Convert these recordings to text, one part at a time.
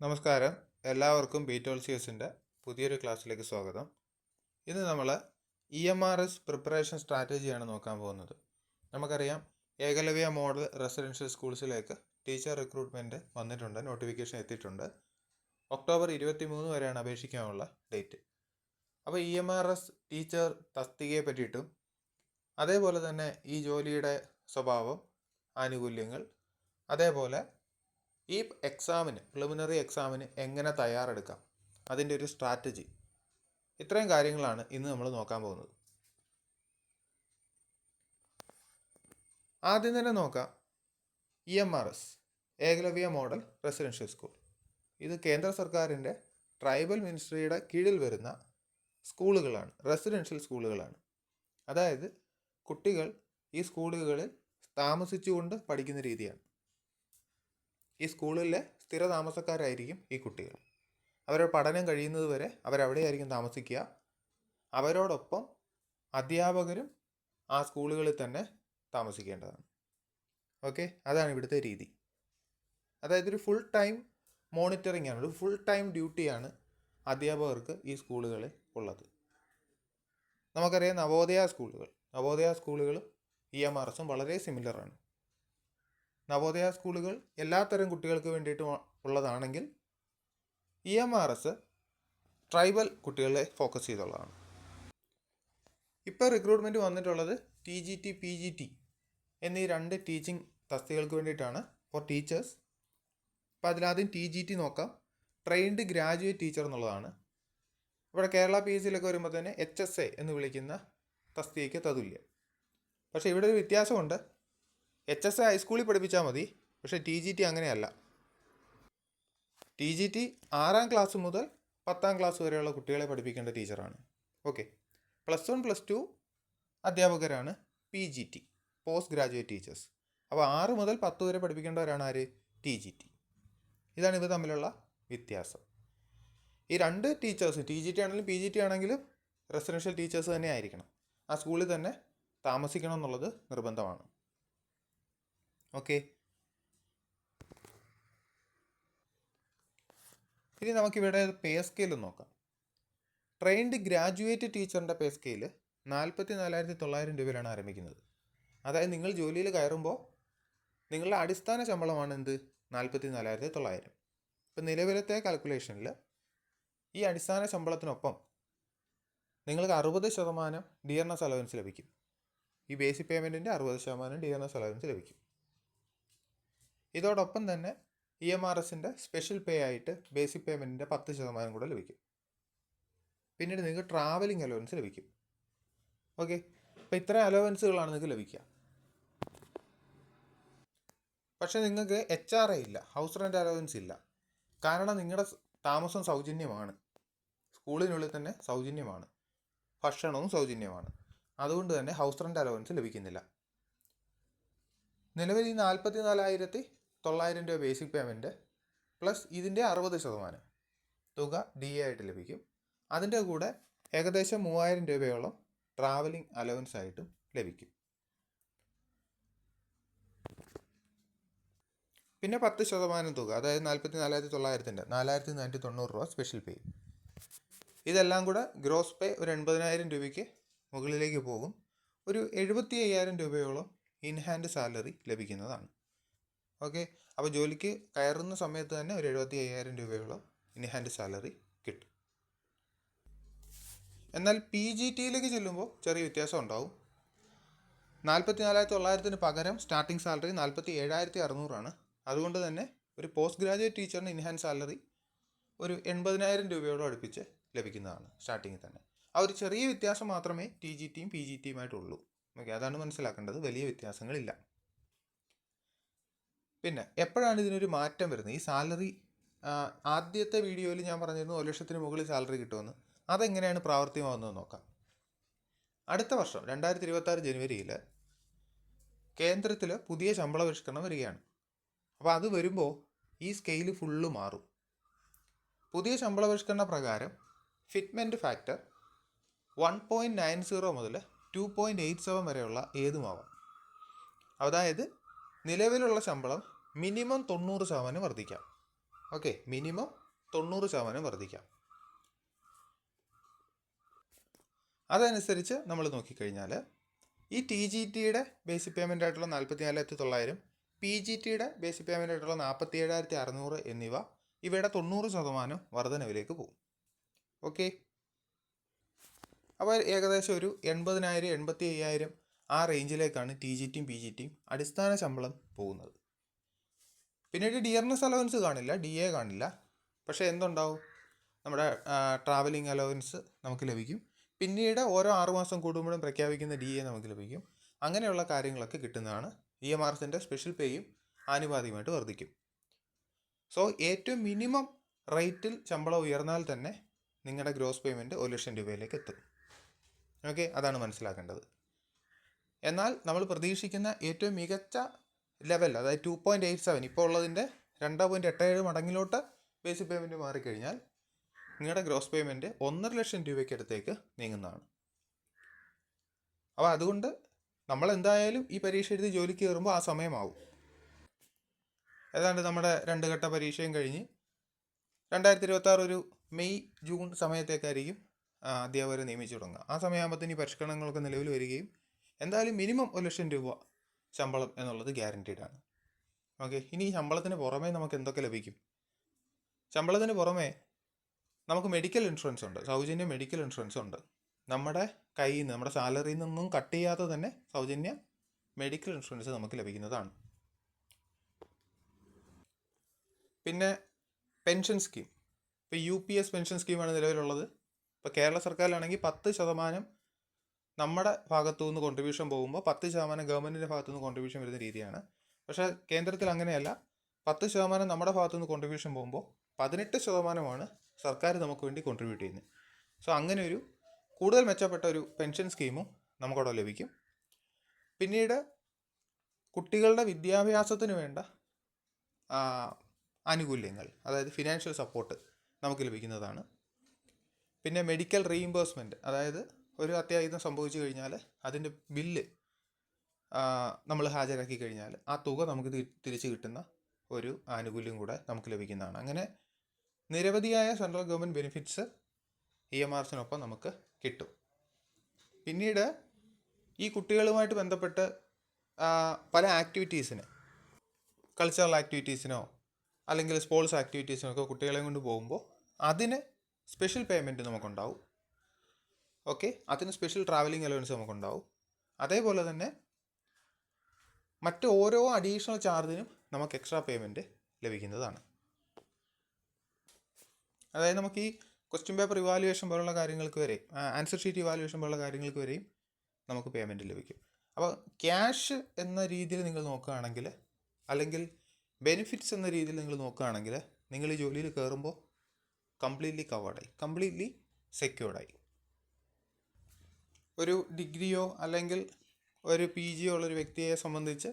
നമസ്കാരം. എല്ലാവർക്കും ബീറ്റോൾസിയസിൻ്റെ പുതിയൊരു ക്ലാസ്സിലേക്ക് സ്വാഗതം. ഇന്ന് നമ്മൾ EMRS പ്രിപ്പറേഷൻ സ്ട്രാറ്റജിയാണ് നോക്കാൻ പോകുന്നത്. നമുക്കറിയാം, ഏകലവ്യ മോഡൽ റെസിഡൻഷ്യൽ സ്കൂൾസിലേക്ക് ടീച്ചർ റിക്രൂട്ട്മെൻറ്റ് വന്നിട്ടുണ്ട്, നോട്ടിഫിക്കേഷൻ എത്തിയിട്ടുണ്ട്. ഒക്ടോബർ 23 വരെയാണ് അപേക്ഷിക്കാനുള്ള ഡേറ്റ്. അപ്പോൾ EMRS ടീച്ചർ തസ്തികയെ പറ്റിയിട്ടും അതേപോലെ തന്നെ ഈ ജോലിയുടെ സ്വഭാവം, ആനുകൂല്യങ്ങൾ, അതേപോലെ ഈ എക്സാമിന്, പ്രിലിമിനറി എക്സാമിന് എങ്ങനെ തയ്യാറെടുക്കാം, അതിൻ്റെ ഒരു സ്ട്രാറ്റജി, ഇത്രയും കാര്യങ്ങളാണ് ഇന്ന് നമ്മൾ നോക്കാൻ പോകുന്നത്. ആദ്യം തന്നെ നോക്കാം, EMRS Eklavya model residential school. ഇത് കേന്ദ്ര സർക്കാരിൻ്റെ ട്രൈബൽ മിനിസ്ട്രിയുടെ കീഴിൽ വരുന്ന സ്കൂളുകളാണ്, റെസിഡൻഷ്യൽ സ്കൂളുകളാണ്. അതായത് കുട്ടികൾ ഈ സ്കൂളുകളിൽ താമസിച്ചുകൊണ്ട് പഠിക്കുന്ന രീതിയാണ്. ഈ സ്കൂളിലെ സ്ഥിര താമസക്കാരായിരിക്കും ഈ കുട്ടികൾ. അവരുടെ പഠനം കഴിയുന്നത് വരെ അവരവിടെയായിരിക്കും താമസിക്കുക. അവരോടൊപ്പം അധ്യാപകരും ആ സ്കൂളുകളിൽ തന്നെ താമസിക്കേണ്ടതാണ്. ഓക്കെ, അതാണ് ഇവിടുത്തെ രീതി. അതായത് ഒരു ഫുൾ ടൈം മോണിറ്ററിംഗ് ആണ്, ഒരു ഫുൾ ടൈം ഡ്യൂട്ടിയാണ് അധ്യാപകർക്ക് ഈ സ്കൂളുകളിൽ ഉള്ളത്. നമുക്കറിയാം, നവോദയ സ്കൂളുകളും EMRSും വളരെ സിമിലറാണ്. നവോദയ സ്കൂളുകൾ എല്ലാത്തരം കുട്ടികൾക്ക് വേണ്ടിയിട്ട് ഉള്ളതാണെങ്കിൽ EMRS ട്രൈബൽ കുട്ടികളെ ഫോക്കസ് ചെയ്തുള്ളതാണ്. ഇപ്പോൾ റിക്രൂട്ട്മെൻറ്റ് വന്നിട്ടുള്ളത് TGT, PGT എന്നീ 2 ടീച്ചിങ് തസ്തികൾക്ക് വേണ്ടിയിട്ടാണ്, ഫോർ ടീച്ചേഴ്സ്. അപ്പോൾ അതിലാദ്യം TGT നോക്കാം. ട്രെയിൻഡ് ഗ്രാജുവേറ്റ് ടീച്ചർ എന്നുള്ളതാണ്. ഇവിടെ കേരള PSCയിലൊക്കെ വരുമ്പോൾ തന്നെ HSA എന്ന് വിളിക്കുന്ന തസ്തികയ്ക്ക് തതുല്യം. പക്ഷേ ഇവിടെ ഒരു വ്യത്യാസമുണ്ട്. HSA ഹൈസ്കൂളിൽ പഠിപ്പിച്ചാൽ മതി, പക്ഷേ TGT അങ്ങനെയല്ല. TGT 6ാം ക്ലാസ് മുതൽ 10ാം ക്ലാസ് വരെയുള്ള കുട്ടികളെ പഠിപ്പിക്കേണ്ട ടീച്ചറാണ്. Okay, +1 +2 അധ്യാപകരാണ് PGT, post graduate teachers. അപ്പോൾ 6 മുതൽ 10 വരെ പഠിപ്പിക്കേണ്ടവരാണ് ആര്? TGT. ഇതാണ് ഇവ തമ്മിലുള്ള വ്യത്യാസം. ഈ 2 ടീച്ചേഴ്സ്, TGT ആണെങ്കിലും PGT ആണെങ്കിലും റെസിഡൻഷ്യൽ ടീച്ചേഴ്സ് തന്നെ ആയിരിക്കണം. ആ സ്കൂളിൽ തന്നെ താമസിക്കണം എന്നുള്ളത് നിർബന്ധമാണ്. ഓക്കെ, ഇനി നമുക്കിവിടെ പേ സ്കെയിൽ നോക്കാം. ട്രെയിൻഡ് ഗ്രാജുവേറ്റ് ടീച്ചറിൻ്റെ പേ സ്കെയിൽ 44,900 രൂപയിലാണ് ആരംഭിക്കുന്നത്. അതായത് നിങ്ങൾ ജോലിയിൽ കയറുമ്പോൾ നിങ്ങളുടെ അടിസ്ഥാന ശമ്പളമാണ് എന്ത്? 44,900. ഇപ്പം നിലവിലത്തെ കാൽക്കുലേഷനിൽ ഈ അടിസ്ഥാന ശമ്പളത്തിനൊപ്പം നിങ്ങൾക്ക് 60% DNS അലവൻസ് ലഭിക്കും. ഈ ബേസിക് പേയ്മെൻറ്റിൻ്റെ 60% DNS അലവൻസ് ലഭിക്കും. ഇതോടൊപ്പം തന്നെ EMRSൻ്റെ സ്പെഷ്യൽ പേ ആയിട്ട് ബേസിക് പേയ്മെൻറ്റിൻ്റെ 10% കൂടെ ലഭിക്കും. പിന്നീട് നിങ്ങൾക്ക് ട്രാവലിംഗ് അലവൻസ് ലഭിക്കും. ഓക്കെ, അപ്പോൾ ഇത്രയും അലവൻസുകളാണ് നിങ്ങൾക്ക് ലഭിക്കുക. പക്ഷേ നിങ്ങൾക്ക് HRA ഇല്ല, ഹൗസ് റെൻ്റ് അലവൻസ് ഇല്ല. കാരണം നിങ്ങളുടെ താമസം സൗജന്യമാണ്, സ്കൂളിനുള്ളിൽ തന്നെ സൗജന്യമാണ്, ഭക്ഷണവും സൗജന്യമാണ്. അതുകൊണ്ട് തന്നെ ഹൗസ് റെൻ്റ് അലവൻസ് ലഭിക്കുന്നില്ല. നിലവിൽ ഈ 44,900 രൂപ ബേസിക് പേയ്മെൻറ്റ് പ്ലസ് ഇതിൻ്റെ 60% തുക DA ആയിട്ട് ലഭിക്കും. അതിൻ്റെ കൂടെ ഏകദേശം 3,000 രൂപയോളം ട്രാവലിംഗ് അലവൻസ് ആയിട്ടും ലഭിക്കും. പിന്നെ 10% തുക, അതായത് 44,900-ൻ്റെ 4,490 രൂപ സ്പെഷ്യൽ പേ. ഇതെല്ലാം കൂടെ ഗ്രോസ് പേ ഒരു 80,000 രൂപയ്ക്ക് മുകളിലേക്ക് പോകും. ഒരു 75,000 രൂപയോളം ഇൻ ഹാൻഡ് സാലറി ലഭിക്കുന്നതാണ്. ഓക്കെ, അപ്പോൾ ജോലിക്ക് കയറുന്ന സമയത്ത് തന്നെ ഒരു 75,000 രൂപയോളം ഇൻ ഹാൻഡ് സാലറി കിട്ടും. എന്നാൽ PGTയിലേക്ക് ചെല്ലുമ്പോൾ ചെറിയ വ്യത്യാസം ഉണ്ടാവും. 44,900-ന് പകരം സ്റ്റാർട്ടിംഗ് സാലറി 47,600 അതുകൊണ്ട് തന്നെ ഒരു പോസ്റ്റ് ഗ്രാജുവേറ്റ് ടീച്ചറിന് ഇൻ ഹാൻഡ് സാലറി ഒരു 80,000 രൂപയോളം അടുപ്പിച്ച് ലഭിക്കുന്നതാണ് സ്റ്റാർട്ടിങ്ങിൽ തന്നെ. ആ ഒരു ചെറിയ വ്യത്യാസം മാത്രമേ TGTയും PGTയുമായിട്ടുള്ളൂ. ഓക്കെ, അതാണ് മനസ്സിലാക്കേണ്ടത്, വലിയ വ്യത്യാസങ്ങളില്ല. പിന്നെ എപ്പോഴാണ് ഇതിനൊരു മാറ്റം വരുന്നത്? ഈ സാലറി ആദ്യത്തെ വീഡിയോയിൽ ഞാൻ പറഞ്ഞിരുന്നു 1 ലക്ഷത്തിന് മുകളിൽ സാലറി കിട്ടുമെന്ന്. അതെങ്ങനെയാണ് പ്രാവർത്തികമാകുന്നത് നോക്കാം. അടുത്ത വർഷം 2026 ജനുവരിയിൽ കേന്ദ്രത്തിൽ പുതിയ ശമ്പള പരിഷ്കരണം വരികയാണ്. അപ്പോൾ അത് വരുമ്പോൾ ഈ സ്കെയിൽ ഫുള്ള് മാറും. പുതിയ ശമ്പള പരിഷ്കരണ പ്രകാരം ഫിറ്റ്മെൻറ്റ് ഫാക്ടർ 1.90 മുതൽ 2.87 വരെയുള്ള ഏതുമാവാം. അതായത് നിലവിലുള്ള ശമ്പളം മിനിമം 90% വർദ്ധിക്കാം. ഓക്കെ, മിനിമം 90% വർദ്ധിക്കാം. അതനുസരിച്ച് നമ്മൾ നോക്കിക്കഴിഞ്ഞാൽ ഈ ടി ജി ടിയുടെ ബേസിക് പേയ്മെൻ്റ് ആയിട്ടുള്ള 44,900, പി ജി ടിയുടെ ബേസിക് പേയ്മെൻ്റ് ആയിട്ടുള്ള 47,600 എന്നിവ ഇവയുടെ 90% വർധനവിലേക്ക് പോകും. ഓക്കെ, അപ്പോൾ ഏകദേശം ഒരു 80,000 85,000 ആ റേഞ്ചിലേക്കാണ് ടി ജി ടിയും പി ജി ടിയും അടിസ്ഥാന ശമ്പളം പോകുന്നത്. പിന്നീട് ഡിയർനെസ് അലവൻസ് കാണില്ല, ഡി എ കാണില്ല. പക്ഷേ എന്തുണ്ടാവും, നമ്മുടെ ട്രാവലിംഗ് അലവൻസ് നമുക്ക് ലഭിക്കും. പിന്നീട് ഓരോ 6 മാസം കൂടുമ്പോഴും പ്രഖ്യാപിക്കുന്ന ഡി എ നമുക്ക് ലഭിക്കും. അങ്ങനെയുള്ള കാര്യങ്ങളൊക്കെ കിട്ടുന്നതാണ്. EMRSൻ്റെ സ്പെഷ്യൽ പേയും ആനുപാതികമായിട്ട് വർദ്ധിക്കും. സോ ഏറ്റവും മിനിമം റേറ്റിൽ ശമ്പളം ഉയർന്നാൽ തന്നെ നിങ്ങളുടെ ഗ്രോസ് പേയ്മെൻറ്റ് 1,00,000 രൂപയിലേക്ക് എത്തും. ഓക്കെ, അതാണ് മനസ്സിലാക്കേണ്ടത്. എന്നാൽ നമ്മൾ പ്രതീക്ഷിക്കുന്ന ഏറ്റവും മികച്ച ലെവൽ, അതായത് 2.87, ഇപ്പോൾ ഉള്ളതിൻ്റെ 2.87 മടങ്ങിലോട്ട് ബേസിക് പേയ്മെൻറ്റ് മാറിക്കഴിഞ്ഞാൽ നിങ്ങളുടെ ഗ്രോസ് പേയ്മെൻറ്റ് 1,50,000 രൂപയ്ക്ക് അടുത്തേക്ക് നീങ്ങുന്നതാണ്. അപ്പോൾ അതുകൊണ്ട് നമ്മൾ എന്തായാലും ഈ പരീക്ഷ എഴുതി ജോലിക്ക് കയറുമ്പോൾ ആ സമയമാവും. ഏതാണ്ട് നമ്മുടെ 2 ഘട്ട പരീക്ഷയും കഴിഞ്ഞ് 2026 ഒരു മെയ് ജൂൺ സമയത്തേക്കായിരിക്കും അധ്യാപകരെ നിയമിച്ചു തുടങ്ങുക. ആ സമയമാകുമ്പോഴത്തേന് ഈ പരിഷ്കരണങ്ങളൊക്കെ നിലവിൽ വരികയും എന്തായാലും മിനിമം 1,00,000 രൂപ ശമ്പളം എന്നുള്ളത് ഗ്യാരൻറ്റീഡ് ആണ്. ഓക്കെ, ഇനി ഈ ശമ്പളത്തിന് പുറമേ നമുക്ക് എന്തൊക്കെ ലഭിക്കും? ശമ്പളത്തിന് പുറമേ നമുക്ക് മെഡിക്കൽ ഇൻഷുറൻസ് ഉണ്ട്, സൗജന്യ മെഡിക്കൽ ഇൻഷുറൻസ് ഉണ്ട്. നമ്മുടെ കയ്യിൽ നിന്ന്, നമ്മുടെ സാലറിയിൽ നിന്നും കട്ട് ചെയ്യാതെ തന്നെ സൗജന്യ മെഡിക്കൽ ഇൻഷുറൻസ് നമുക്ക് ലഭിക്കുന്നതാണ്. പിന്നെ പെൻഷൻ സ്കീം, ഇപ്പോൾ UPS പെൻഷൻ സ്കീമാണ് നിലവിലുള്ളത്. ഇപ്പോൾ കേരള സർക്കാരിലാണെങ്കിൽ 10% നമ്മുടെ ഭാഗത്തു നിന്ന് കോൺട്രിബ്യൂഷൻ പോകുമ്പോൾ 10% ഗവൺമെൻറ്റിൻ്റെ ഭാഗത്തു നിന്ന് കോൺട്രിബ്യൂഷൻ വരുന്ന രീതിയാണ്. പക്ഷേ കേന്ദ്രത്തിൽ അങ്ങനെയല്ല, 10% നമ്മുടെ ഭാഗത്തു നിന്ന് കോൺട്രിബ്യൂഷൻ പോകുമ്പോൾ 18% സർക്കാർ നമുക്ക് വേണ്ടി കോൺട്രിബ്യൂട്ട് ചെയ്യുന്നത്. സോ അങ്ങനെ ഒരു കൂടുതൽ മെച്ചപ്പെട്ട ഒരു പെൻഷൻ സ്കീമും നമുക്കവിടെ ലഭിക്കും. പിന്നീട് കുട്ടികളുടെ വിദ്യാഭ്യാസത്തിന് വേണ്ട ആനുകൂല്യങ്ങൾ, അതായത് ഫിനാൻഷ്യൽ സപ്പോർട്ട് നമുക്ക് ലഭിക്കുന്നതാണ്. പിന്നെ മെഡിക്കൽ റീഇംബേഴ്സ്മെൻറ്റ്, അതായത് ഒരു അത്യാഹിതം സംഭവിച്ചു കഴിഞ്ഞാൽ അതിൻ്റെ ബില്ല് നമ്മൾ ഹാജരാക്കി കഴിഞ്ഞാൽ ആ തുക നമുക്ക് തിരിച്ച് കിട്ടുന്ന ഒരു ആനുകൂല്യം കൂടെ നമുക്ക് ലഭിക്കുന്നതാണ്. അങ്ങനെ നിരവധിയായ സെൻട്രൽ ഗവൺമെൻറ് ബെനിഫിറ്റ്സ് EMRSനൊപ്പം നമുക്ക് കിട്ടും. പിന്നീട് ഈ കുട്ടികളുമായിട്ട് ബന്ധപ്പെട്ട് പല ആക്ടിവിറ്റീസിന്, കൾച്ചറൽ ആക്ടിവിറ്റീസിനോ അല്ലെങ്കിൽ സ്പോർട്സ് ആക്ടിവിറ്റീസിനൊക്കെ കുട്ടികളെയും കൊണ്ട് പോകുമ്പോൾ അതിന് സ്പെഷ്യൽ പേയ്മെൻറ്റ് നമുക്കുണ്ടാവും. ഓക്കെ, അതിന് സ്പെഷ്യൽ ട്രാവലിംഗ് അലവൻസ് നമുക്കുണ്ടാവും. അതേപോലെ തന്നെ മറ്റ് ഓരോ അഡീഷണൽ ചാർജിനും നമുക്ക് എക്സ്ട്രാ പേയ്മെൻറ്റ് ലഭിക്കുന്നതാണ്. അതായത് നമുക്ക് ഈ ക്വസ്റ്റ്യൻ പേപ്പർ ഇവാലുവേഷൻ പോലുള്ള കാര്യങ്ങൾക്ക് വരെയും, ആൻസർ ഷീറ്റ് ഇവാലുവേഷൻ പോലുള്ള കാര്യങ്ങൾക്ക് വരെയും നമുക്ക് പേയ്മെൻറ്റ് ലഭിക്കും. അപ്പോൾ ക്യാഷ് എന്ന രീതിയിൽ നിങ്ങൾ നോക്കുകയാണെങ്കിൽ, അല്ലെങ്കിൽ ബെനിഫിറ്റ്സ് എന്ന രീതിയിൽ നിങ്ങൾ നോക്കുകയാണെങ്കിൽ, നിങ്ങൾ ഈ ജോലിയിൽ കയറുമ്പോൾ കംപ്ലീറ്റ്ലി കവേർഡായി, കംപ്ലീറ്റ്ലി സെക്യൂർഡായി. ഒരു ഡിഗ്രിയോ അല്ലെങ്കിൽ ഒരു PG ഉള്ളൊരു വ്യക്തിയെ സംബന്ധിച്ച്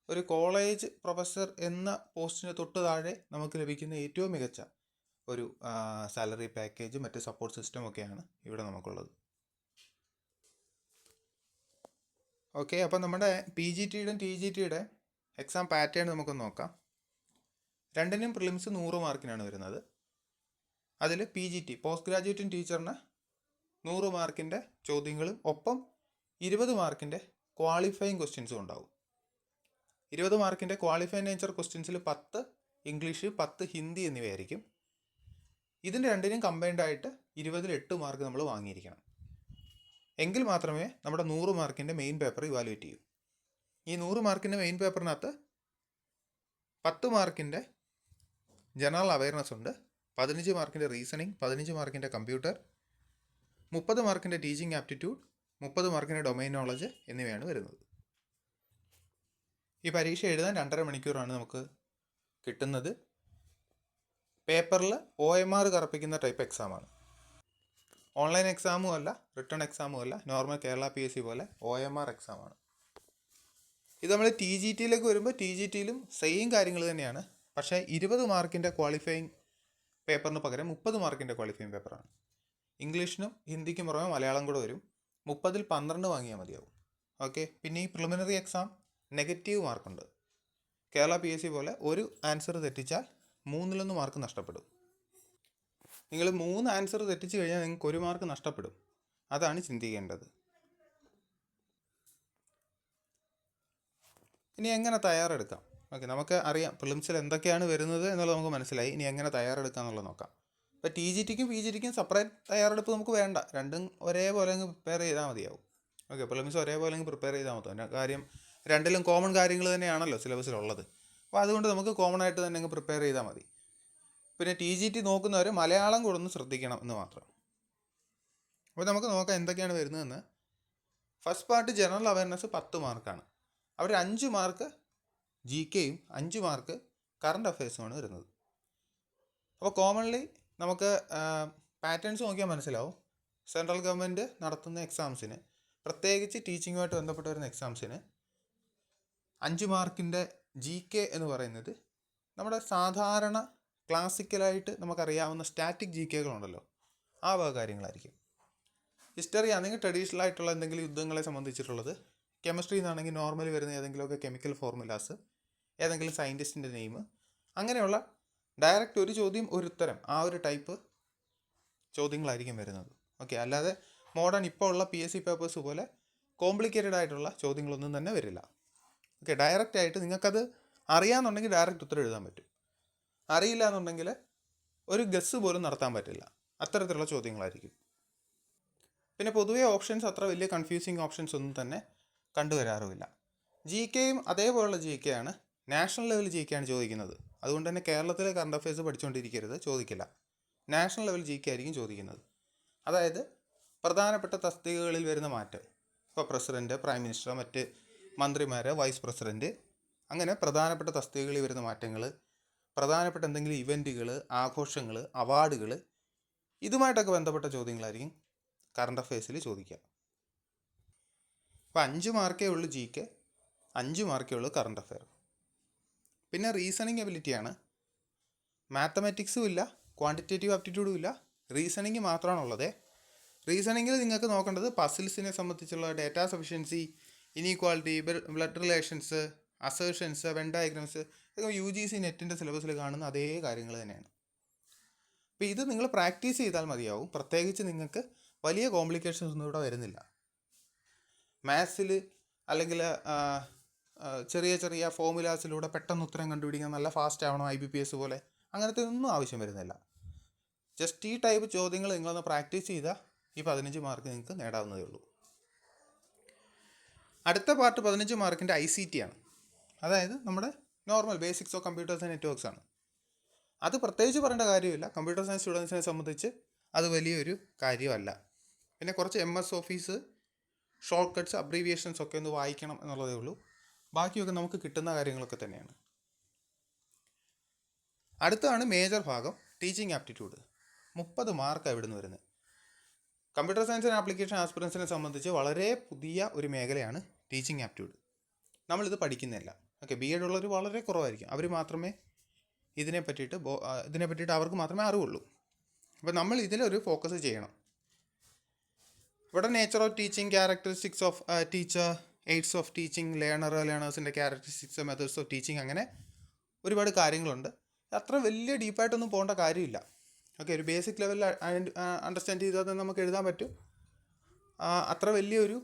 ഒരു കോളേജ് പ്രൊഫസർ എന്ന പോസ്റ്റിന് തൊട്ട് താഴെ നമുക്ക് ലഭിക്കുന്ന ഏറ്റവും മികച്ച ഒരു സാലറി പാക്കേജ്, മറ്റ് സപ്പോർട്ട് സിസ്റ്റം ഒക്കെയാണ് ഇവിടെ നമുക്കുള്ളത്. ഓക്കെ, അപ്പോൾ നമ്മുടെ PGTയുടെയും TGTയുടെ എക്സാം പാറ്റേൺ നമുക്കൊന്ന് നോക്കാം. രണ്ടിനും പ്രിലിംസ് 100 മാർക്കിനാണ് വരുന്നത്. അതിൽ PGT പോസ്റ്റ് ഗ്രാജുവേറ്റിംഗ് ടീച്ചറിന് 100 മാർക്കിൻ്റെ ചോദ്യങ്ങളും ഒപ്പം 20 മാർക്കിൻ്റെ ക്വാളിഫയിങ് ക്വസ്റ്റ്യൻസും ഉണ്ടാവും. 20 മാർക്കിൻ്റെ ക്വാളിഫൈഡ് നേച്ചർ ക്വസ്റ്റ്യൻസിൽ 10 ഇംഗ്ലീഷ്, 10 ഹിന്ദി എന്നിവയായിരിക്കും. ഇതിൻ്റെ രണ്ടിനും കമ്പൈൻഡ് ആയിട്ട് 20-8 മാർക്ക് നമ്മൾ വാങ്ങിയിരിക്കണം. എങ്കിൽ മാത്രമേ നമ്മുടെ 100 മാർക്കിൻ്റെ മെയിൻ പേപ്പർ ഇവാലുവേറ്റ് ചെയ്യൂ. ഈ 100 മാർക്കിൻ്റെ മെയിൻ പേപ്പറിനകത്ത് 10 മാർക്കിൻ്റെ ജനറൽ അവയർനെസ് ഉണ്ട്, 15 മാർക്കിൻ്റെ റീസണിങ്, 15 മാർക്കിൻ്റെ കമ്പ്യൂട്ടർ, 30 മാർക്കിൻ്റെ ടീച്ചിങ് ആപ്റ്റിറ്റ്യൂഡ്, 30 മാർക്കിൻ്റെ ഡൊമൈൻ നോളജ് എന്നിവയാണ് വരുന്നത്. ഈ പരീക്ഷ എഴുതാൻ 2.5 മണിക്കൂറാണ് നമുക്ക് കിട്ടുന്നത്. പേപ്പറിൽ OMR കറപ്പിക്കുന്ന ടൈപ്പ് എക്സാമാണ്. ഓൺലൈൻ എക്സാമും അല്ല, റിട്ടേൺ എക്സാമും അല്ല, നോർമൽ കേരള PSC പോലെ OMR എക്സാമാണ്. ഇത് നമ്മൾ TGTയിലേക്ക് വരുമ്പോൾ TGTയിലും സെയിം കാര്യങ്ങൾ തന്നെയാണ്. പക്ഷേ 20 മാർക്കിൻ്റെ ക്വാളിഫയിങ് പേപ്പറിന് പകരം 30 മാർക്കിൻ്റെ ക്വാളിഫയിങ് പേപ്പറാണ്. ഇംഗ്ലീഷിനും ഹിന്ദിക്കും പുറമെ മലയാളം കൂടെ വരും. 30-ൽ 12 വാങ്ങിയാൽ മതിയാവും. ഓക്കെ, പിന്നെ ഈ പ്രിലിമിനറി എക്സാം നെഗറ്റീവ് മാർക്കുണ്ട്. കേരള PSC പോലെ ഒരു ആൻസർ തെറ്റിച്ചാൽ 3 മാർക്ക് നഷ്ടപ്പെടും. നിങ്ങൾ 3 ആൻസർ തെറ്റിച്ച് കഴിഞ്ഞാൽ നിങ്ങൾക്ക് 1 മാർക്ക് നഷ്ടപ്പെടും. അതാണ് ചിന്തിക്കേണ്ടത്. ഇനി എങ്ങനെ തയ്യാറെടുക്കാം? ഓക്കെ, നമുക്ക് അറിയാം പ്രിലിംസിൽ എന്തൊക്കെയാണ് വരുന്നത് എന്നുള്ളത് നമുക്ക് മനസ്സിലായി. ഇനി എങ്ങനെ തയ്യാറെടുക്കുക എന്നുള്ളത് നോക്കാം. ഇപ്പോൾ TGTക്കും PGTക്കും സെപ്പറേറ്റ് തയ്യാറെടുപ്പ് നമുക്ക് വേണ്ട. രണ്ടും ഒരേപോലെ അങ്ങ് പ്രിപ്പയർ ചെയ്താൽ മതിയാവും. ഓക്കെ, പ്രിലിംസ് ഒരേപോലെ അങ്ങ് പ്രിപ്പയർ ചെയ്താൽ മതി. കാര്യം രണ്ടിലും കോമൺ കാര്യങ്ങൾ തന്നെയാണല്ലോ സിലബസിലുള്ളത്. അപ്പോൾ അതുകൊണ്ട് നമുക്ക് കോമൺ ആയിട്ട് തന്നെ അങ്ങ് പ്രിപ്പയർ ചെയ്താൽ മതി. പിന്നെ TGT നോക്കുന്നവർ മലയാളം കൂടെ ഒന്ന് ശ്രദ്ധിക്കണം എന്ന് മാത്രം. അപ്പോൾ നമുക്ക് നോക്കാം എന്തൊക്കെയാണ് വരുന്നതെന്ന്. ഫസ്റ്റ് പാർട്ട് ജനറൽ അവയർനെസ് 10 മാർക്കാണ്. അവർ 5 മാർക്ക് GKയും 5 മാർക്ക് കറണ്ട് അഫയേഴ്സുമാണ് വരുന്നത്. അപ്പോൾ കോമൺലി നമുക്ക് പാറ്റേൺസ് നോക്കിയാൽ മനസ്സിലാവും. സെൻട്രൽ ഗവൺമെൻറ് നടത്തുന്ന എക്സാംസിന്, പ്രത്യേകിച്ച് ടീച്ചിങ്ങുമായിട്ട് ബന്ധപ്പെട്ട് വരുന്ന എക്സാംസിന് 5 മാർക്കിൻ്റെ GK എന്ന് പറയുന്നത് നമ്മുടെ സാധാരണ ക്ലാസിക്കലായിട്ട് നമുക്കറിയാവുന്ന സ്റ്റാറ്റിക് GKകളുണ്ടല്ലോ, ആ വക കാര്യങ്ങളായിരിക്കും. ഹിസ്റ്ററി ആണെങ്കിൽ ട്രഡീഷണൽ ആയിട്ടുള്ള എന്തെങ്കിലും യുദ്ധങ്ങളെ സംബന്ധിച്ചിട്ടുള്ളത്. കെമിസ്ട്രി എന്നാണെങ്കിൽ നോർമലി വരുന്ന ഏതെങ്കിലുമൊക്കെ കെമിക്കൽ ഫോർമുലാസ്, ഏതെങ്കിലും സയൻറ്റിസ്റ്റിൻ്റെ നെയിം, അങ്ങനെയുള്ള ഡയറക്റ്റ് ഒരു ചോദ്യം ഒരു ഉത്തരം, ആ ഒരു ടൈപ്പ് ചോദ്യങ്ങളായിരിക്കും വരുന്നത്. ഓക്കെ, അല്ലാതെ മോഡേൺ ഇപ്പോൾ ഉള്ള PSC പേപ്പേഴ്സ് പോലെ കോംപ്ലിക്കേറ്റഡ് ആയിട്ടുള്ള ചോദ്യങ്ങളൊന്നും തന്നെ വരില്ല. ഓക്കെ, ഡയറക്റ്റ് ആയിട്ട് നിങ്ങൾക്കത് അറിയാമെന്നുണ്ടെങ്കിൽ ഡയറക്റ്റ് ഉത്തരം എഴുതാൻ പറ്റും. അറിയില്ല എന്നുണ്ടെങ്കിൽ ഒരു ഗസ് പോലും നടത്താൻ പറ്റില്ല. അത്തരത്തിലുള്ള ചോദ്യങ്ങളായിരിക്കും. പിന്നെ പൊതുവേ ഓപ്ഷൻസ് അത്ര വലിയ കൺഫ്യൂസിങ് ഓപ്ഷൻസ് ഒന്നും തന്നെ കണ്ടുവരാറുമില്ല. GKയും അതേപോലുള്ള GK ആണ്, നാഷണൽ ലെവൽ GK ആണ് ചോദിക്കുന്നത്. അതുകൊണ്ട് തന്നെ കേരളത്തിലെ കറണ്ട് അഫയേഴ്സ് പഠിച്ചുകൊണ്ടിരിക്കരുത്, ചോദിക്കില്ല. നാഷണൽ ലെവൽ GK ആയിരിക്കും ചോദിക്കുന്നത്. അതായത് പ്രധാനപ്പെട്ട തസ്തികകളിൽ വരുന്ന മാറ്റം, ഇപ്പോൾ പ്രസിഡൻറ്റ്, പ്രൈം മിനിസ്റ്റർ, മറ്റ് മന്ത്രിമാർ, വൈസ് പ്രസിഡൻറ്റ്, അങ്ങനെ പ്രധാനപ്പെട്ട തസ്തികകളിൽ വരുന്ന മാറ്റങ്ങൾ, പ്രധാനപ്പെട്ട എന്തെങ്കിലും ഇവൻറ്റുകൾ, ആഘോഷങ്ങൾ, അവാർഡുകൾ, ഇതുമായിട്ടൊക്കെ ബന്ധപ്പെട്ട ചോദ്യങ്ങളായിരിക്കും കറണ്ട് അഫയേഴ്സിൽ ചോദിക്കുക. അപ്പോൾ 5 മാർക്കേ ഉള്ളൂ GK, 5 മാർക്കേ ഉള്ളൂ കറണ്ട് അഫെയർ. പിന്നെ റീസണിങ് എബിലിറ്റിയാണ്. മാത്തമാറ്റിക്സും ഇല്ല, ക്വാണ്ടിറ്റേറ്റീവ് ആപ്റ്റിറ്റ്യൂഡും ഇല്ല, റീസണിങ് മാത്രമാണുള്ളത്. റീസണിങ്ങിൽ നിങ്ങൾക്ക് നോക്കേണ്ടത് പസിൽസിനെ സംബന്ധിച്ചുള്ള data sufficiency, inequality, blood relations, assertions, Venn diagrams, ഇതൊക്കെ UGC നെറ്റിൻ്റെ സിലബസിൽ കാണുന്ന അതേ കാര്യങ്ങൾ തന്നെയാണ്. അപ്പോൾ ഇത് നിങ്ങൾ പ്രാക്ടീസ് ചെയ്താൽ മതിയാവും. പ്രത്യേകിച്ച് നിങ്ങൾക്ക് വലിയ കോംപ്ലിക്കേഷൻസ് ഒന്നും ഇവിടെ വരുന്നില്ല. മാത്സിൽ അല്ലെങ്കിൽ ചെറിയ ചെറിയ ഫോർമുലാസിലൂടെ പെട്ടെന്ന് ഉത്തരം കണ്ടുപിടിക്കാൻ നല്ല ഫാസ്റ്റ് ആവണം, IBPS പോലെ, അങ്ങനത്തെ ഒന്നും ആവശ്യം വരുന്നില്ല. ജസ്റ്റ് ഈ ടൈപ്പ് ചോദ്യങ്ങൾ നിങ്ങളൊന്ന് പ്രാക്ടീസ് ചെയ്താൽ ഈ 15 മാർക്ക് നിങ്ങൾക്ക് നേടാവുന്നതേ ഉള്ളൂ. അടുത്ത പാർട്ട് 15 മാർക്കിൻ്റെ ICT ആണ്. അതായത് നമ്മുടെ normal basics of computers and networks ആണ്. അത് പ്രത്യേകിച്ച് പറയേണ്ട കാര്യമില്ല. കമ്പ്യൂട്ടർ സയൻസ് സ്റ്റുഡൻസിനെ സംബന്ധിച്ച് അത് വലിയൊരു കാര്യമല്ല. പിന്നെ കുറച്ച് MS office, short cuts, abbreviations ഒക്കെ ഒന്ന് വായിക്കണം എന്നുള്ളതേ ഉള്ളൂ. ബാക്കിയൊക്കെ നമുക്ക് കിട്ടുന്ന കാര്യങ്ങളൊക്കെ തന്നെയാണ്. അടുത്താണ് മേജർ ഭാഗം, ടീച്ചിങ് ആപ്റ്റിറ്റ്യൂഡ്. 30 മാർക്കാണ് ഇവിടെ നിന്ന് വരുന്നത്. കമ്പ്യൂട്ടർ സയൻസ് ആൻഡ് ആപ്ലിക്കേഷൻ ആസ്പിറൻസിനെ സംബന്ധിച്ച് വളരെ പുതിയ ഒരു മേഖലയാണ് ടീച്ചിങ് ആപ്റ്റിറ്റ്യൂഡ്. നമ്മളിത് പഠിക്കുന്നില്ല. ഓക്കെ, BEd ഉള്ളവർ വളരെ കുറവായിരിക്കും. അവർ മാത്രമേ ഇതിനെ പറ്റിയിട്ട് അവർക്ക് മാത്രമേ അറിവുള്ളൂ. അപ്പോൾ നമ്മൾ ഇതിലൊരു ഫോക്കസ് ചെയ്യണം. ഇവിടെ nature of teaching, characteristics of teacher, aids of teaching, ലേണേഴ്സിൻ്റെ ക്യാരക്ടറിസ്റ്റിക്സ്, മെത്തേഡ്സ് ഓഫ് ടീച്ചിങ്, അങ്ങനെ ഒരുപാട് കാര്യങ്ങളുണ്ട്. അത്ര വലിയ ഡീപ്പായിട്ടൊന്നും പോകേണ്ട കാര്യമില്ല. ഓക്കെ, ഒരു ബേസിക് ലെവലിൽ അണ്ടർസ്റ്റാൻഡ് ചെയ്താൽ തന്നെ നമുക്ക് എഴുതാൻ പറ്റും. അത്ര വലിയൊരു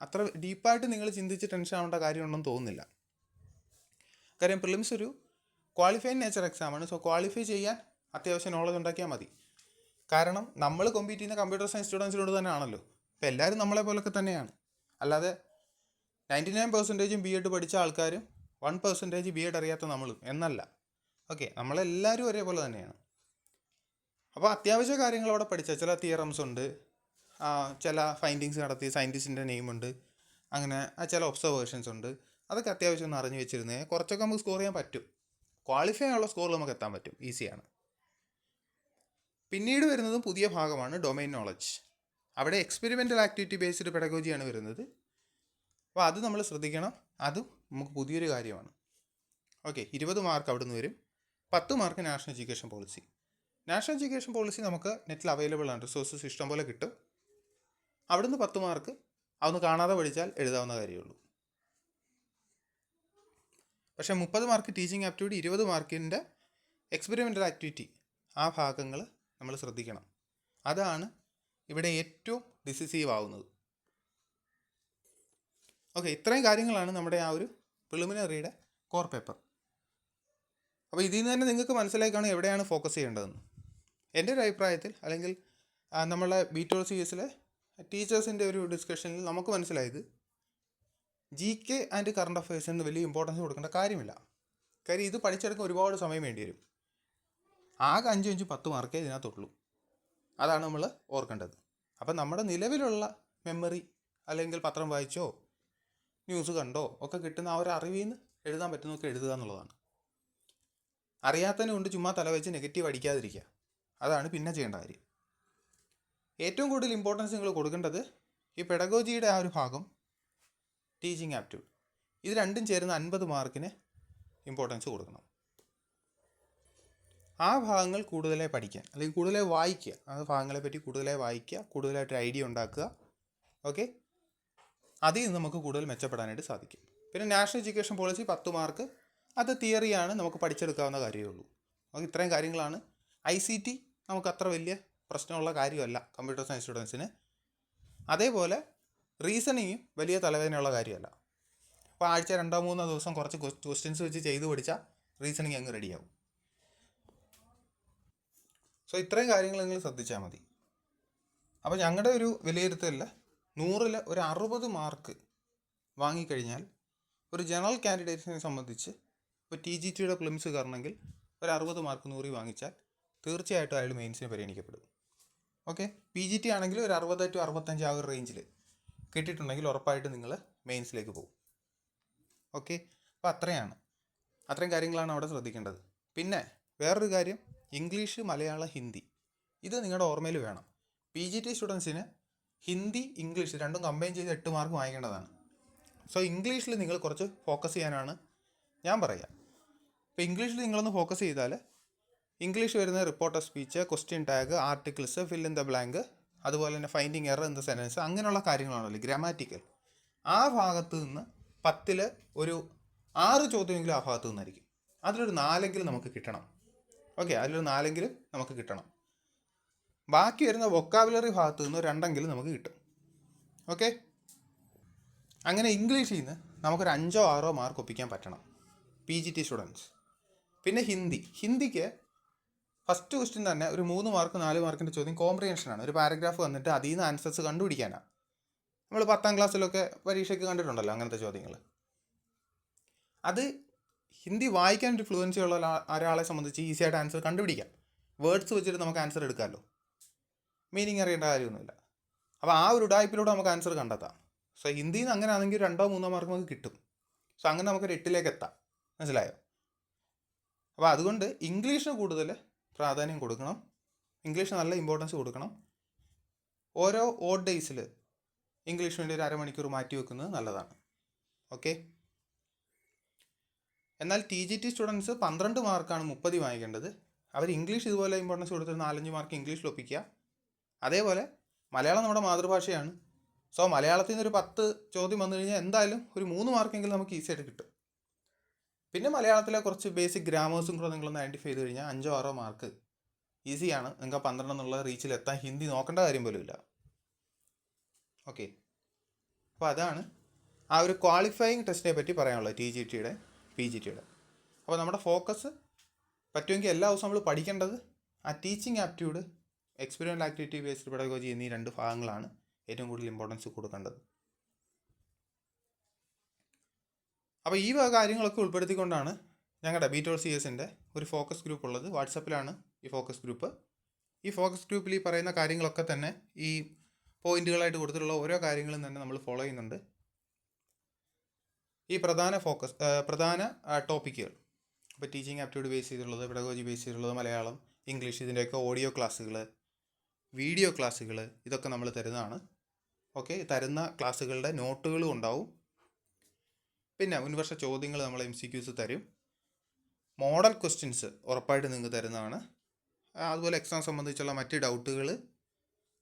അത്ര ഡീപ്പായിട്ട് നിങ്ങൾ ചിന്തിച്ച് ടെൻഷൻ ആവേണ്ട കാര്യമുണ്ടെന്ന് തോന്നുന്നില്ല. കാര്യം പ്രിലിംസ് ഒരു ക്വാളിഫൈഡ് നേച്ചർ എക്സാമാണ്. സോ ക്വാളിഫൈ ചെയ്യാൻ അത്യാവശ്യം നോളജ് ഉണ്ടാക്കിയാൽ മതി. കാരണം നമ്മൾ കോമ്പീറ്റ് ചെയ്യുന്ന കമ്പ്യൂട്ടർ സയൻസ് സ്റ്റുഡൻസിനോട് തന്നെ ആണല്ലോ. ഇപ്പോൾ എല്ലാവരും നമ്മളെ പോലൊക്കെ തന്നെയാണ്. അല്ലാതെ 99% BEd പഠിച്ച ആൾക്കാരും 1% BEd അറിയാത്ത നമ്മളും എന്നല്ല. ഓക്കെ, നമ്മളെല്ലാവരും ഒരേപോലെ തന്നെയാണ്. അപ്പോൾ അത്യാവശ്യ കാര്യങ്ങൾ അവിടെ പഠിച്ച ചില തിയറംസ് ഉണ്ട്, ചില ഫൈൻഡിങ്സ് നടത്തിയ സയൻറ്റിസ്റ്റിൻ്റെ നെയിമുണ്ട്, അങ്ങനെ ചില ഒബ്സർവേഷൻസ് ഉണ്ട്. അതൊക്കെ അത്യാവശ്യം ഒന്ന് അറിഞ്ഞു വെച്ചിരുന്നേ കുറച്ചൊക്കെ നമുക്ക് സ്കോർ ചെയ്യാൻ പറ്റും. ക്വാളിഫൈ ആയുള്ള സ്കോറിൽ നമുക്ക് എത്താൻ പറ്റും, ഈസിയാണ്. പിന്നീട് വരുന്നതും പുതിയ ഭാഗമാണ് ഡൊമൈൻ നോളജ്. അവിടെ എക്സ്പെരിമെൻ്റൽ ആക്ടിവിറ്റി ബേസ്ഡ് പെഡഗോജിയാണ് വരുന്നത്. അപ്പോൾ അത് നമ്മൾ ശ്രദ്ധിക്കണം. അതും നമുക്ക് പുതിയൊരു കാര്യമാണ്. ഓക്കെ, 20 മാർക്ക് അവിടെ നിന്ന് വരും. 10 mark national education policy. National education policy നമുക്ക് നെറ്റിൽ അവൈലബിൾ ആണ്, റിസോഴ്സസ് ഇഷ്ടം പോലെ കിട്ടും. അവിടുന്ന് 10 മാർക്ക് അതൊന്ന് കാണാതെ പഠിച്ചാൽ എഴുതാവുന്ന കാര്യമുള്ളൂ. പക്ഷേ 30 മാർക്ക് ടീച്ചിങ് ആപ്റ്റിറ്റ്യൂഡ്, 20 മാർക്കിൻ്റെ എക്സ്പെരിമെൻ്റൽ ആക്ടിവിറ്റി, ആ ഭാഗങ്ങൾ നമ്മൾ ശ്രദ്ധിക്കണം. അതാണ് ഇവിടെ ഏറ്റവും ഡിസിസീവ് ആവുന്നത്. ഓക്കെ, ഇത്രയും കാര്യങ്ങളാണ് നമ്മുടെ ആ ഒരു പ്രിലിമിനറിയുടെ കോർ പേപ്പർ. അപ്പോൾ ഇതിൽ നിന്ന് തന്നെ നിങ്ങൾക്ക് മനസ്സിലായി കാണും എവിടെയാണ് ഫോക്കസ് ചെയ്യേണ്ടതെന്ന്. എൻ്റെ ഒരു അഭിപ്രായത്തിൽ, അല്ലെങ്കിൽ നമ്മളെ BTOCSലെ ടീച്ചേഴ്സിൻ്റെ ഒരു ഡിസ്കഷനിൽ നമുക്ക് മനസ്സിലായത് GK ആൻഡ് കറണ്ട് അഫയേഴ്സിന് വലിയ ഇമ്പോർട്ടൻസ് കൊടുക്കേണ്ട കാര്യമില്ല. കാര്യം ഇത് പഠിച്ചെടുക്കാൻ ഒരുപാട് സമയം വേണ്ടി വരും. ആകെ 5-10 മാർക്കേ ഇതിനകത്തുള്ളൂ. അതാണ് നമ്മൾ ഓർക്കേണ്ടത്. അപ്പം നമ്മുടെ നിലവിലുള്ള മെമ്മറി, അല്ലെങ്കിൽ പത്രം വായിച്ചോ ന്യൂസ് കണ്ടോ ഒക്കെ കിട്ടുന്ന ആ ഒരു അറിവിൽ നിന്ന് എഴുതാൻ പറ്റുന്നതൊക്കെ എഴുതുക എന്നുള്ളതാണ്. അറിയാത്തതിന് കൊണ്ട് ചുമ്മാ തലവെച്ച് നെഗറ്റീവ് അടിക്കാതിരിക്കുക, അതാണ് പിന്നെ ചെയ്യേണ്ട കാര്യം. ഏറ്റവും കൂടുതൽ ഇമ്പോർട്ടൻസ് നിങ്ങൾ കൊടുക്കേണ്ടത് ഈ പെഡഗോജിയുടെ ആ ഒരു ഭാഗം, ടീച്ചിങ് ആപ്റ്റിറ്റ്യൂഡ്, ഇത് രണ്ടും ചേരുന്ന 50 മാർക്കിന് ഇമ്പോർട്ടൻസ് കൊടുക്കണം. ആ ഭാഗങ്ങൾ കൂടുതലായി പഠിക്കാൻ, അല്ലെങ്കിൽ കൂടുതലായി വായിക്കുക, ആ ഭാഗങ്ങളെപ്പറ്റി കൂടുതലായി വായിക്കുക, കൂടുതലായിട്ട് ഐഡിയ ഉണ്ടാക്കുക. ഓക്കെ, അതിൽ നിന്ന് നമുക്ക് കൂടുതൽ മെച്ചപ്പെടാനായിട്ട് സാധിക്കും. പിന്നെ നാഷണൽ എഡ്യൂക്കേഷൻ പോളിസി 10 മാർക്ക്, അത് തിയറിയാണ്, നമുക്ക് പഠിച്ചെടുക്കാവുന്ന കാര്യമേ ഉള്ളൂ. നമുക്ക് ഇത്രയും കാര്യങ്ങളാണ്. ICT നമുക്ക് അത്ര വലിയ പ്രശ്നമുള്ള കാര്യമല്ല കമ്പ്യൂട്ടർ സയൻസ് സ്റ്റുഡൻസിന്. അതേപോലെ റീസണിങ്ങും വലിയ തലവേദനയുള്ള കാര്യമല്ല. അപ്പോൾ ആഴ്ച 2-3 ദിവസം കുറച്ച് ക്വസ്റ്റ്യൻസ് വെച്ച് ചെയ്ത് പഠിച്ചാൽ റീസണിങ് അങ്ങ് റെഡിയാവും. സോ ഇത്രയും കാര്യങ്ങൾ നിങ്ങൾ ശ്രദ്ധിച്ചാൽ മതി. അപ്പോൾ ഞങ്ങളുടെ ഒരു വിലയിരുത്തലിൽ 100-ൽ ഒരു 60 മാർക്ക് വാങ്ങിക്കഴിഞ്ഞാൽ ഒരു ജനറൽ കാൻഡിഡേറ്റ്സിനെ സംബന്ധിച്ച് ഇപ്പോൾ TGTയുടെ പ്രിലിംസ് കയറണമെങ്കിൽ ഒരു 60 മാർക്ക് 100 വാങ്ങിച്ചാൽ തീർച്ചയായിട്ടും അയാൾ മെയിൻസിന് പരിഗണിക്കപ്പെടും. ഓക്കെ, PGT ആണെങ്കിൽ ഒരു 60-65 ആ ഒരു റേഞ്ചിൽ കിട്ടിയിട്ടുണ്ടെങ്കിൽ ഉറപ്പായിട്ട് നിങ്ങൾ മെയിൻസിലേക്ക് പോകും. ഓക്കെ, അപ്പോൾ അത്രയും കാര്യങ്ങളാണ് അവിടെ ശ്രദ്ധിക്കേണ്ടത്. പിന്നെ വേറൊരു കാര്യം, ഇംഗ്ലീഷ്, മലയാളം, ഹിന്ദി, ഇത് നിങ്ങളുടെ ഓർമ്മയിൽ വേണം. PGT സ്റ്റുഡൻസിന് ഹിന്ദി, ഇംഗ്ലീഷ് രണ്ടും കമ്പൈൻ ചെയ്ത് 8 മാർക്ക് വാങ്ങിക്കേണ്ടതാണ്. സോ ഇംഗ്ലീഷിൽ നിങ്ങൾ കുറച്ച് ഫോക്കസ് ചെയ്യാനാണ് ഞാൻ പറയുക. ഇപ്പോൾ ഇംഗ്ലീഷിൽ നിങ്ങളൊന്ന് ഫോക്കസ് ചെയ്താൽ ഇംഗ്ലീഷ് വരുന്ന report of speech, question tag, articles, fill in the blank, അതുപോലെ തന്നെ finding error in the sentence, അങ്ങനെയുള്ള കാര്യങ്ങളാണല്ലോ ഗ്രാമാറ്റിക്കൽ. ആ ഭാഗത്ത് നിന്ന് 10-ൽ ഒരു 6 ചോദ്യമെങ്കിലും ആ ഭാഗത്ത് നിന്നായിരിക്കും. അതിലൊരു 4 നമുക്ക് കിട്ടണം. ഓക്കെ, അതിലൊരു 4 നമുക്ക് കിട്ടണം. ബാക്കി വരുന്ന വൊക്കാബുലറി ഭാഗത്ത് നിന്ന് 2 നമുക്ക് കിട്ടും. ഓക്കെ, അങ്ങനെ ഇംഗ്ലീഷിൽ നിന്ന് നമുക്കൊരു 5-6 മാർക്ക് ഒപ്പിക്കാൻ പറ്റണം PGT സ്റ്റുഡൻസ്. പിന്നെ ഹിന്ദിക്ക് ഫസ്റ്റ് ക്വസ്റ്റ്യൻ തന്നെ ഒരു 3 മാർക്ക് 4 മാർക്കിൻ്റെ ചോദ്യം കോംപ്രിഹെൻഷനാണ്. ഒരു പാരഗ്രാഫ് വന്നിട്ട് അതിൽ നിന്ന് ആൻസേഴ്സ് കണ്ടുപിടിക്കാനാണ്. നമ്മൾ 10ാം ക്ലാസ്സിലൊക്കെ പരീക്ഷയ്ക്ക് കണ്ടിട്ടുണ്ടല്ലോ അങ്ങനത്തെ ചോദ്യങ്ങൾ. അത് ഹിന്ദി വായിക്കാൻ ഒരു ഫ്ലുവൻസി ഉള്ള ഒരാളെ സംബന്ധിച്ച് ഈസി ആയിട്ട് ആൻസർ കണ്ടുപിടിക്കാം. വേർഡ്സ് വെച്ചിട്ട് നമുക്ക് ആൻസർ എടുക്കാമല്ലോ, മീനിങ് അറിയേണ്ട കാര്യമൊന്നുമില്ല. അപ്പോൾ ആ ഒരു ഉടായ്പിലൂടെ നമുക്ക് ആൻസർ കണ്ടെത്താം. സോ ഹിന്ദിയിൽ നിന്ന് അങ്ങനെ ആണെങ്കിൽ 2-3 മാർക്ക് നമുക്ക് കിട്ടും. സോ അങ്ങനെ നമുക്കൊരു 8ലേക്ക് എത്താം. മനസ്സിലായോ? അപ്പോൾ അതുകൊണ്ട് ഇംഗ്ലീഷിന് കൂടുതൽ പ്രാധാന്യം കൊടുക്കണം, ഇംഗ്ലീഷ് നല്ല ഇമ്പോർട്ടൻസ് കൊടുക്കണം. ഓരോ ഓഡ് ഡേയ്സിൽ ഇംഗ്ലീഷ് വേണ്ടി ഒരു അരമണിക്കൂർ മാറ്റി വെക്കുന്നത് നല്ലതാണ്. ഓക്കെ, എന്നാൽ TGT സ്റ്റുഡൻസ് 12 മാർക്കാണ് 30 വാങ്ങിക്കേണ്ടത്. അവർ ഇംഗ്ലീഷ് ഇതുപോലെ ഇമ്പോർട്ടൻസ് കൊടുത്തിട്ട് 4-5 മാർക്ക് ഇംഗ്ലീഷിൽ ഒപ്പിക്കുക. അതേപോലെ മലയാളം നമ്മുടെ മാതൃഭാഷയാണ്. സോ മലയാളത്തിൽ നിന്ന് ഒരു 10 ചോദ്യം വന്നു കഴിഞ്ഞാൽ എന്തായാലും ഒരു 3 മാർക്കെങ്കിലും നമുക്ക് ഈസി ആയിട്ട് കിട്ടും. പിന്നെ മലയാളത്തിലെ കുറച്ച് ബേസിക് ഗ്രാമേഴ്സും കൂടെ നിങ്ങളൊന്ന് ഐഡൻറ്റിഫൈ ചെയ്ത് കഴിഞ്ഞാൽ 5-6 മാർക്ക് ഈസിയാണ്. നിങ്ങൾക്ക് 12 എന്നുള്ള റീച്ചിൽ എത്താൻ ഹിന്ദി നോക്കേണ്ട കാര്യം പോലും ഇല്ല. ഓക്കെ, അപ്പോൾ അതാണ് ആ ഒരു ക്വാളിഫയിങ് ടെസ്റ്റിനെ പറ്റി പറയാനുള്ളത് TGTയുടെ PGTയുടെ. അപ്പോൾ നമ്മുടെ ഫോക്കസ് പറ്റുമെങ്കിൽ എല്ലാ ദിവസവും നമ്മൾ പഠിക്കേണ്ടത് ആ teaching aptitude, experience activity based pedagogy എന്നീ 2 ഭാഗങ്ങളാണ് ഏറ്റവും കൂടുതൽ ഇമ്പോർട്ടൻസ് കൊടുക്കേണ്ടത്. അപ്പോൾ ഈ കാര്യങ്ങളൊക്കെ ഉൾപ്പെടുത്തിക്കൊണ്ടാണ് ഞങ്ങളുടെ BTOCSൻ്റെ ഒരു ഫോക്കസ് ഗ്രൂപ്പ് ഉള്ളത്. വാട്സപ്പിലാണ് ഈ ഫോക്കസ് ഗ്രൂപ്പ്. ഈ ഫോക്കസ് ഗ്രൂപ്പിൽ ഈ പറയുന്ന കാര്യങ്ങളൊക്കെ തന്നെ ഈ പോയിന്റുകളായിട്ട് കൊടുത്തിട്ടുള്ള ഓരോ കാര്യങ്ങളും തന്നെ നമ്മൾ ഫോളോ ചെയ്യുന്നുണ്ട്. ഈ പ്രധാന ടോപ്പിക്കുകൾ, ഇപ്പോൾ ടീച്ചിങ് ആപ്റ്റിറ്റ്യൂഡ് ബേസ് ചെയ്തിട്ടുള്ളത്, പെഡഗോജി ബേസ് ചെയ്തിട്ടുള്ളത്, മലയാളം, ഇംഗ്ലീഷ്, ഇതിൻ്റെയൊക്കെ ഓഡിയോ ക്ലാസ്സുകൾ, വീഡിയോ ക്ലാസ്സുകൾ, ഇതൊക്കെ നമ്മൾ തരുന്നതാണ്. ഓക്കെ, തരുന്ന ക്ലാസ്സുകളുടെ നോട്ടുകളും ഉണ്ടാവും. പിന്നെ മുൻവർഷ ചോദ്യങ്ങൾ നമ്മൾ MCQs തരും. മോഡൽ ക്വസ്റ്റ്യൻസ് ഉറപ്പായിട്ട് നിങ്ങൾക്ക് തരുന്നതാണ്. അതുപോലെ എക്സാം സംബന്ധിച്ചുള്ള മറ്റ് ഡൗട്ടുകൾ,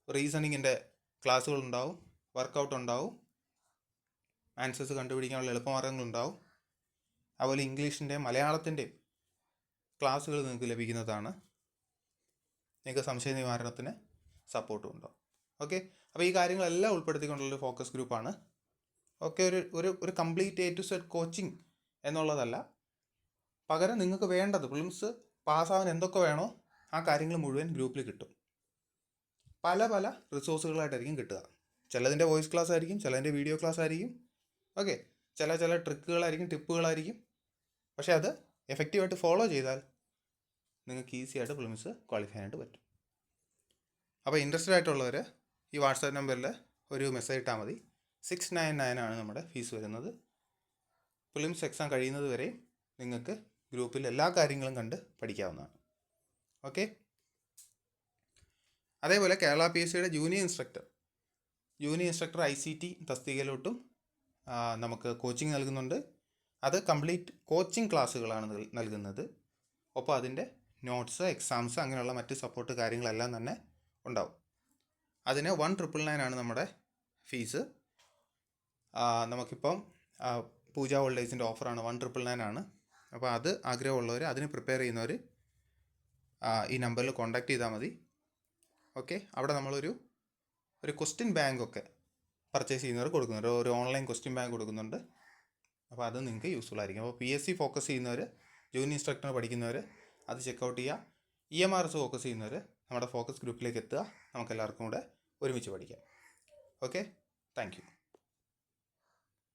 റീസണിങ്ങിൻ്റെ ക്ലാസ്സുകളുണ്ടാവും, വർക്കൗട്ട് ഉണ്ടാവും, ആൻസേഴ്സ് കണ്ടുപിടിക്കാനുള്ള എളുപ്പമാർഗ്ഗങ്ങളുണ്ടാവും. അതുപോലെ ഇംഗ്ലീഷിൻ്റെയും മലയാളത്തിൻ്റെയും ക്ലാസ്സുകൾ നിങ്ങൾക്ക് ലഭിക്കുന്നതാണ്. നിങ്ങൾക്ക് സംശയ നിവാരണത്തിന് സപ്പോർട്ടും ഉണ്ടാവും. ഓക്കെ, അപ്പോൾ ഈ കാര്യങ്ങളെല്ലാം ഉൾപ്പെടുത്തിക്കൊണ്ടുള്ളൊരു ഫോക്കസ് ഗ്രൂപ്പാണ്. ഓക്കെ, ഒരു complete A to Z coaching എന്നുള്ളതല്ല, പകരം നിങ്ങൾക്ക് വേണ്ടത് പ്രിലിംസ് പാസ്സാവാൻ എന്തൊക്കെ വേണോ ആ കാര്യങ്ങൾ മുഴുവൻ ഗ്രൂപ്പിൽ കിട്ടും. പല പല റിസോഴ്സുകളായിട്ടായിരിക്കും കിട്ടുക. ചിലതിൻ്റെ വോയിസ് ക്ലാസ് ആയിരിക്കും, ചിലതിൻ്റെ വീഡിയോ ക്ലാസ് ആയിരിക്കും. ഓക്കെ, ചില ട്രിക്കുകളായിരിക്കും, ടിപ്പുകളായിരിക്കും. പക്ഷേ അത് എഫക്റ്റീവായിട്ട് ഫോളോ ചെയ്താൽ നിങ്ങൾക്ക് ഈസി ആയിട്ട് പ്രിലിംസ് ക്വാളിഫൈ ആയിട്ട് പറ്റും. അപ്പോൾ ഇൻട്രസ്റ്റഡ് ആയിട്ടുള്ളവർ ഈ വാട്സാപ്പ് നമ്പറിൽ ഒരു മെസ്സേജ് ഇട്ടാൽ മതി. 699 ആണ് നമ്മുടെ ഫീസ് വരുന്നത്. പ്രിലിംസ് എക്സാം കഴിയുന്നത് വരെ നിങ്ങൾക്ക് ഗ്രൂപ്പിൽ എല്ലാ കാര്യങ്ങളും കണ്ട് പഠിക്കാവുന്നതാണ്. ഓക്കെ, അതേപോലെ കേരള PSCയുടെ ജൂനിയർ ഇൻസ്ട്രക്ടർ ICT തസ്തികയിലോട്ടും നമുക്ക് കോച്ചിങ് നൽകുന്നുണ്ട്. അത് കംപ്ലീറ്റ് കോച്ചിങ് ക്ലാസ്സുകളാണ് നൽകുന്നത്. ഒപ്പം അതിൻ്റെ നോട്ട്സ്, എക്സാംസ്, അങ്ങനെയുള്ള മറ്റ് സപ്പോർട്ട് കാര്യങ്ങളെല്ലാം തന്നെ ഉണ്ടാവും. അതിന് 1999 ആണ് നമ്മുടെ ഫീസ്. നമുക്കിപ്പം പൂജ ഹോളിഡേയ്സിൻ്റെ ഓഫറാണ്, 1999 ആണ്. അപ്പോൾ അത് ആഗ്രഹമുള്ളവർ, അതിന് പ്രിപ്പയർ ചെയ്യുന്നവർ ഈ നമ്പറിൽ കോൺടാക്റ്റ് ചെയ്താൽ മതി. ഓക്കെ, അവിടെ നമ്മളൊരു ക്വസ്റ്റ്യൻ ബാങ്കൊക്കെ പർച്ചേസ് ചെയ്യുന്നവർ കൊടുക്കുന്നുണ്ട്, ഒരു ഓൺലൈൻ ക്വസ്റ്റ്യൻ ബാങ്ക് കൊടുക്കുന്നുണ്ട്. അപ്പോൾ അത് നിങ്ങൾക്ക് യൂസ്ഫുൾ ആയിരിക്കും. അപ്പോൾ PSC ഫോക്കസ് ചെയ്യുന്നവർ, ജൂനിയർ ഇൻസ്ട്രക്ടർ പഠിക്കുന്നവർ അത് ചെക്കൗട്ട് ചെയ്യുക. EMRS ഫോക്കസ് ചെയ്യുന്നവർ നമ്മുടെ ഫോക്കസ് ഗ്രൂപ്പിലേക്ക് എത്തുക. നമുക്കെല്ലാവർക്കും കൂടെ ഒരുമിച്ച് പഠിക്കാം. Okay, thank you.